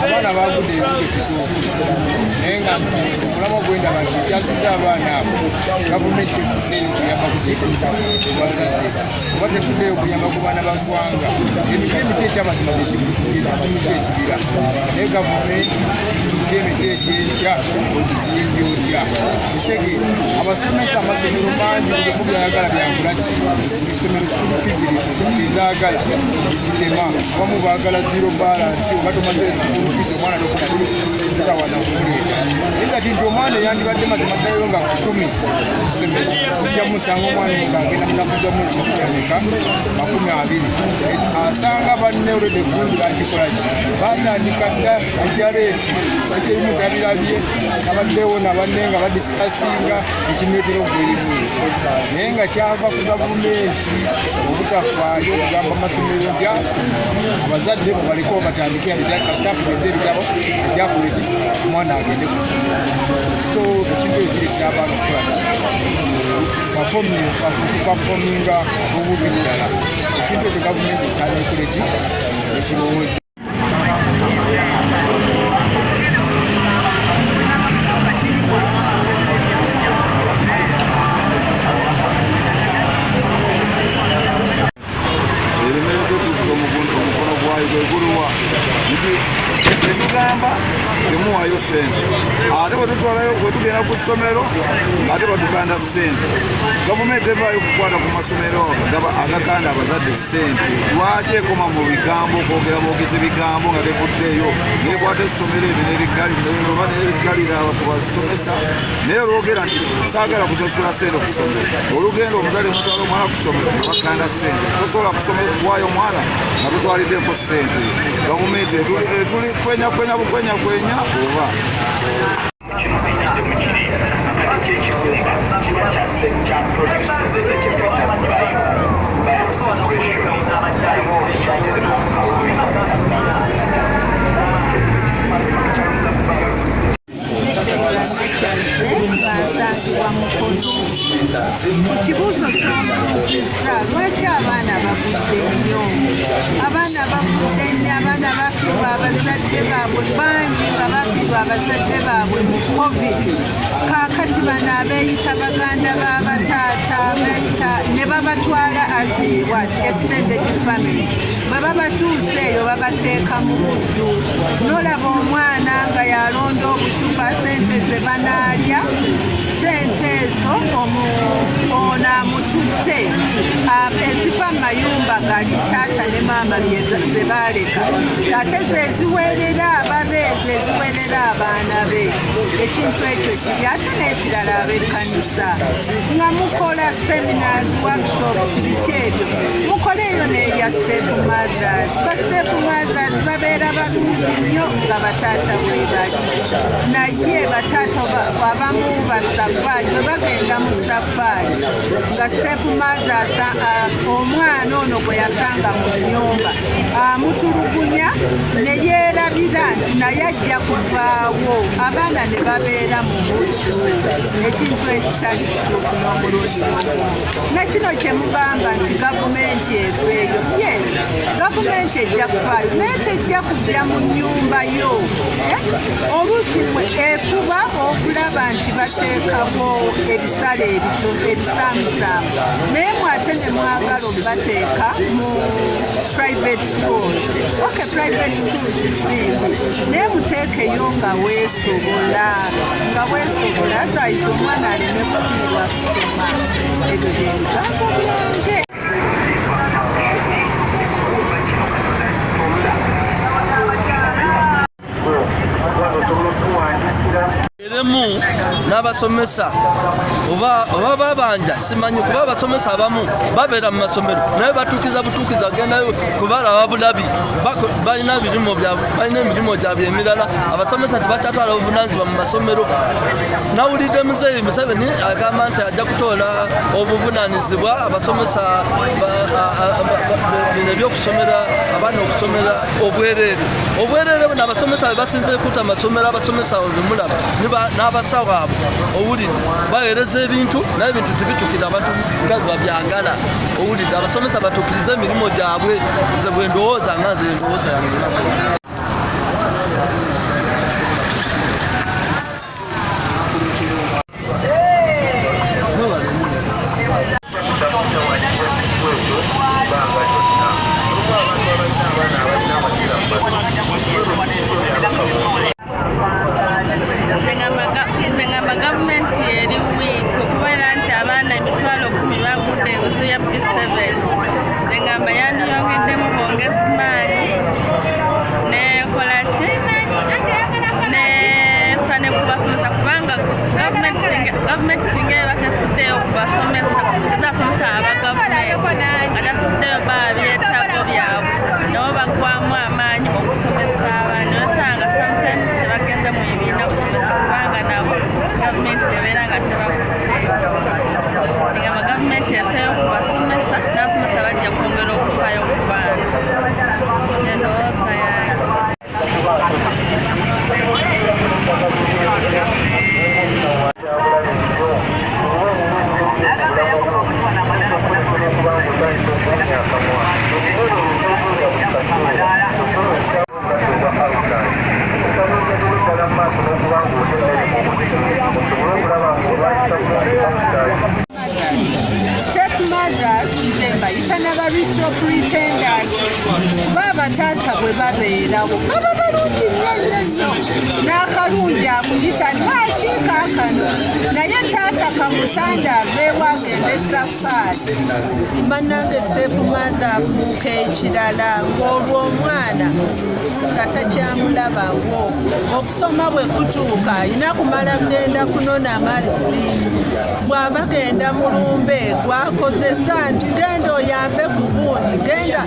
Abaana bagudde nenga mulamo gwenda bakyasudde abaana abo gavumenti efuddeyo okuyamba kuteekabazadde oba tefuddeyo okuyamba ku baana ba ggwanga emiti ekyamazima gyekimiti ekibira naye gavumenti emiti egyenkya ogizimbye otya ekitege abasomesa amasomero mangi byayagala byankulaki isomero sizaagala zitema abamu baagala zero balance oba tomaze esukulufizi omwana tokutawana kumuleeta naye kati nti omwana eyandibadde mazima ddalayo nga 10 isomero ojja musanga omwana ng'agenda munakuzamu ameka 20 asanga banne olwedde egundi bagikolaki batandika dda ejaleeti ekirimu tabirabye abaddewo nabanne nga badisikasinga ekimetero gweribuuzi naye nga kyava ku gavumenti obutafaayo okugamba amasomero ga abazadde mubaleko batandike kasitafu geze ebitabo ejakuleti omwana agende ku ssomero so ekintu ekiresa abaana okukola pafominga obubi ddala ekintu ekyo gavumenti esaana ekoleki ekirowoozi Tugamba temuwaayo ssente ate bwetutwalayo bwetugenda ku ssomero ate batuganda ssente gavumenti evaayo okukwata ku masomero agakanda abazadde ssente lwaki ekoma mu bigambo kwogera boogeza ebigambo nga tevuddeyo neekwata essomero ebyo oba nebiggalira ku basomesa naye olwogera nti saagala kusasula ssente ku ssomero olugendo omuzadde mutwala omwana ku ssomero nebakanda ssente tosobola kuwaayo omwana nga tutwaliddeko ssente gavumenti etuli kwenya oba baasangibwa Mukono. Mu kibuuzo ky'omubuuzizza lwaki abaana bagudde nnyo abaana bagudde nnyo abaana bafiirwa abazadde baabwe bangi nga bafiirwa abazadde baabwe mu covid kaakati bano abeeyita baganda b'abataata beeyita ne babatwala as extended family bwe babatuusa eyo babateeka mu buddu n'olaba omwana nga yalonda obucupa sente ze banaalya sente ezo ono amututte eziva mu mayumba gali taata ne maama ze baaleka ate zeziweerera ababe zeziweerera abaana be ekintu ekyo kibi ate n'ekirala ab'ekkanisa nga mukola seminars workshops biki ebyo mukoleeyo n'erya step mothers ba step mothers babeera balungi nnyo nga bataata bwe bali naye bataata abamu basafari bwe bagenda mu safari nga step mothers omwana ono gwe yasanga mu nnyumba amutulugunya ne yeerabira nti naye ajja kuvaawo abaana ne babeera mu buddu ekintu ekitali kituufu n'omulundi nekino kye mugamba nti gavumenti efeeyo yes gavumenti ejja kufaayo naye tejja kujja mu nnyumba yo oluusi efuba okulaba nti bateekawo ebisale ebisaamusaamu naye mwate ne mwagala obateeka mu private schools private schools simbi naye muteekeyo nga weesobola azayiza omwana aleme kufiirwa kusoma ebyo byebigambo byange eremu n'abasomesa oba babanja simanyi kuba abasomesa abamu babeera mu masomero naye batuukiza agendayo kubalaba bulabi balina emirimu gyabwe emirala abasomesa tebakyatwala obuvunaanyizibwa mu masomero nawulidde muzeeyi Museveni agamba nti ajja kutoola obuvunaanyizibwa abasomesa ebyokusomera abaana okusomera obwereere buno abasomesa bebasinzire kuta amasomero abasomesa bemulaba n'abasawo abo owulire baweereza ebintu naye ebintu tebitukira abantu nga babyagala owulidde abasomesa batuukirize emirimu gyabwe nze bwe ndowooza nga nze endowooza yange gavumenti eri wiiki okubeera nti abaana emitwalo 10 bagudde enguzi ya P7 engamba yandiyongeddemu bwongezi maanyi nekola ki nefane kubasomesa kubanga gavumenti singa eba tefuddeyo kubasomesa ezasomesa abagavumenti nga tafuddeyo baa byetaago byabwe nabo bagwamu amaanyi okusomesa abaana osanga sometimes tebagenze mu bibiina kusomesa kubanga nabo gavumenti ebeera nga tebakuddeyo engamba gavumenti efeeyo kubasomesa n'abasomesa bajja kwongera okufaayo ku baana endowooza yange. Stepmothers nze mbayita n'abaritro pretenders kuba abataata bwe babeerawo baba balungi nnyo n'akalungi akuyita ntiwakiika akano naye taata kamusanda aveewo agende safaari bannange stepmother afuuka ekirala ng'olwo omwana nga takyamulabawo okusoma bwe kutuuka alina kumala kgenda kunona mazzi bw'aba genda mulumbe gwakozesa nti genda oyambe ku buuni genda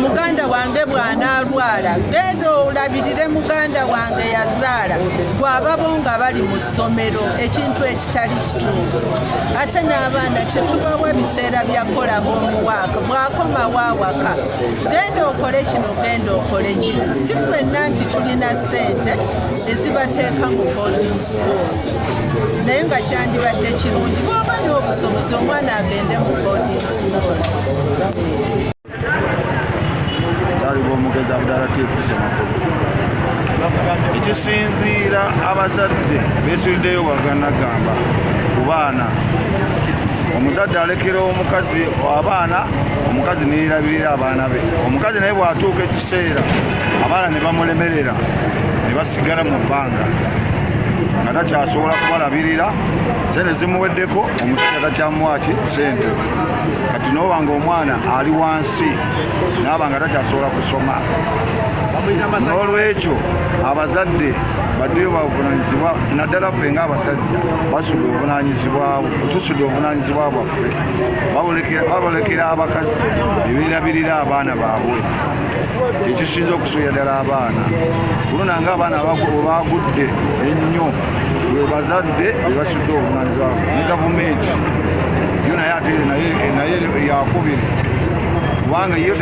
muganda wange bw'anaalwala genda olabirire muganda wange yazaala bw'ababo nga bali mu ssomero ekintu ekitali kituufu ate n'abaana tetubawa biseera bya kolabo omuwaaka bw'akomawo awaka genda okole kino genda okole kino si ffenna nti tulina ssente ezibateeka mu boarding schools naye nga kyandibadde kirungi bw'oba n'obusobozi omwana agende mu boarding school. omugezi Abdalatifu Semakulu ekisinziira abazadde beesuliddeyo waganagamba ku baana omuzadde alekera omukazi abaana omukazi neerabirira abaana be omukazi naye bw'atuuka ekiseera abaana ne bamulemerera ne basigala mu bbanga nga takyasobola kubalabirira sente zimuweddeko omusajja takyamuwaki sente kati noobanga omwana ali wansi naaba nga takyasobola kusoma n'olwekyo abazadde baddeyo bavunanyizibwa naddala ffe ng'abasajja tusudde obuvunanyizibwa bwaffe babolekera abakazi ebeerabirira abaana baabwe kyekisinza okusuya ddala abaana kuluna ng'abaana bagudde ennyo bwe bazadde bwe basudde obuvunanyizibwa ne gavumenti yo naye ate naye yakubiri kubanga yo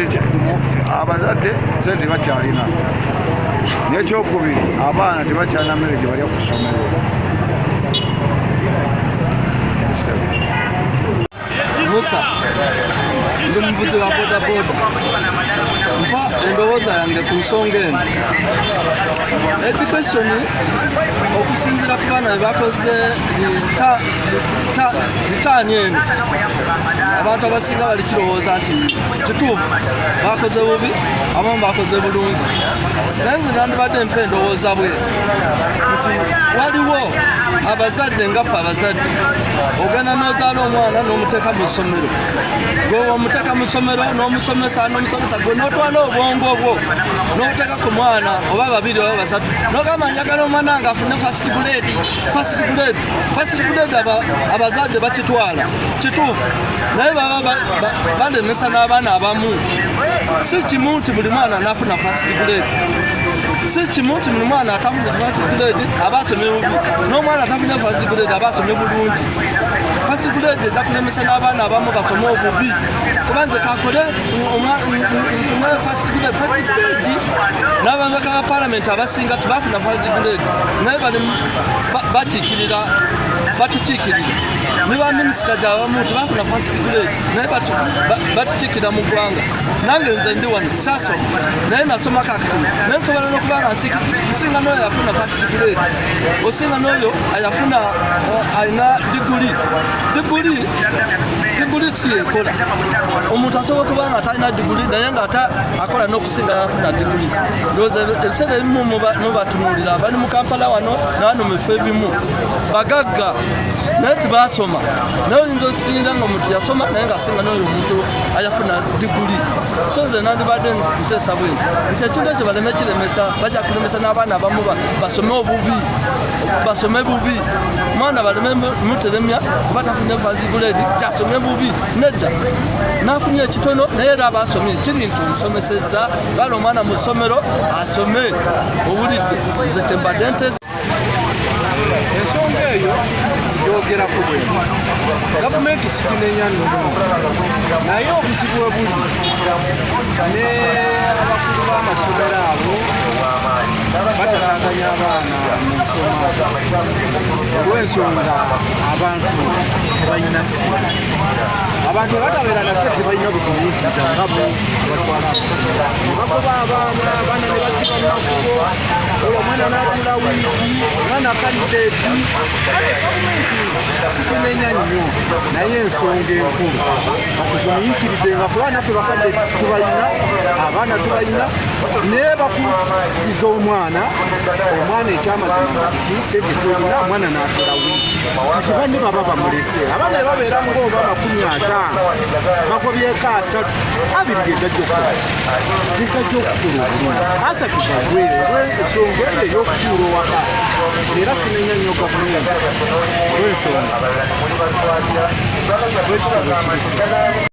abazadde sente bakyalina n'ekyokubiri abaana tebakyalina mmere gye balya ku ssomero. Musa ndi muvuzi wa bodaboda mpa endowooza yange ku nsonga eno education okusinziira ku baana bebakoze litaani eno abantu abasinga bali kirowooza nti kituufu bakoze bubi abamu bakoze bulungi naye nze nandibadde mpa endowooza bweti nti waliwo abazadde ngaffe abazadde ogenda n'ozaala omwana n'omuteeka mu ssomero gwe omuteeka mu ssomero n'omusomesa gwe n'otwala obwongo obwo n'obuteeka ku mwana oba babiri oba basatu n'ogamba njagala omwana nga afune first grade abazadde bakitwala kituufu naye baba balemesa n'abaana abamu si kimu nti buli mwana anafuna first grade si kimu nti buli mwana atafuna first grade aba asomye bubi n'omwana atafuna first grade aba asomye bulungi first grade eza kulemesa n'abaana abamu basome obubi kuba nze kakole nfune first grade n'abameka ba palamenti abasinga tebafuna first grade naye bakiikirira batukiikirira ne baminisita gyabamu tebafuna first grade naye batukiikirira mu ggwanga nange nze ndi wano saasoma naye nasomako akatono naye nsobola n'okuba nga nsinga n'oyo ayafuna first grade osinga n'oyo ayafuna alina diguli si ekola omuntu asobola okuba nga atalina diguli naye nga akola n'okusinga yafuna diguli ndowooza ebiseera ebimu mubatunuulira bali mu Kampala wano nabano mu bifo ebimu bagagga naye tebasoma naye oyinza okusingira nga omuntu yasoma naye ngaasinga n'oyo omuntu ayafuna diguli so nze nandibadde nteesa bwenti nti ekintu ekyo baleme kiremesa bajja kulemesa n'abaana abamu basome bubi omwana baleme muteremya batafunye faziguledi tasome bubi nedda nafunye ekitono naye era abasomye kiri nti omusomesezza kale omwana mu ssomero asome owulidde nze kyembadde nteesa ensonga eyo yogerako bwe gavumenti sikinenya nnono naye obuzibu we buli ne abakulu b'amasomero abo batataganya abaana mu nsoma olw'ensonga abantu tebalina ssente abantu batabeera na ssente balina bukumiikiriza nga bo abatwala ne bagoba abaana ne basiba mu makubo olwo omwana n'atula wiiki omwana kandideeti sikunenya nnyo naye ensonga enkulu bakugumiikirizenga kuba naffe bakadeeti situbalina abaana tubalina naye bakutiza omwana ekyamazima ki sente tolina omwana n'atula wiiki kati banne baba bamulese abaana ne babeera ng'oba 50 bagobyeko 3 abiri gegajja okukola obulungi asatu gagwe olw'ensonga eyo ey'okutuula owaka era sinenya nnyo gavumenti olw'ensonga bwekitabo kibisi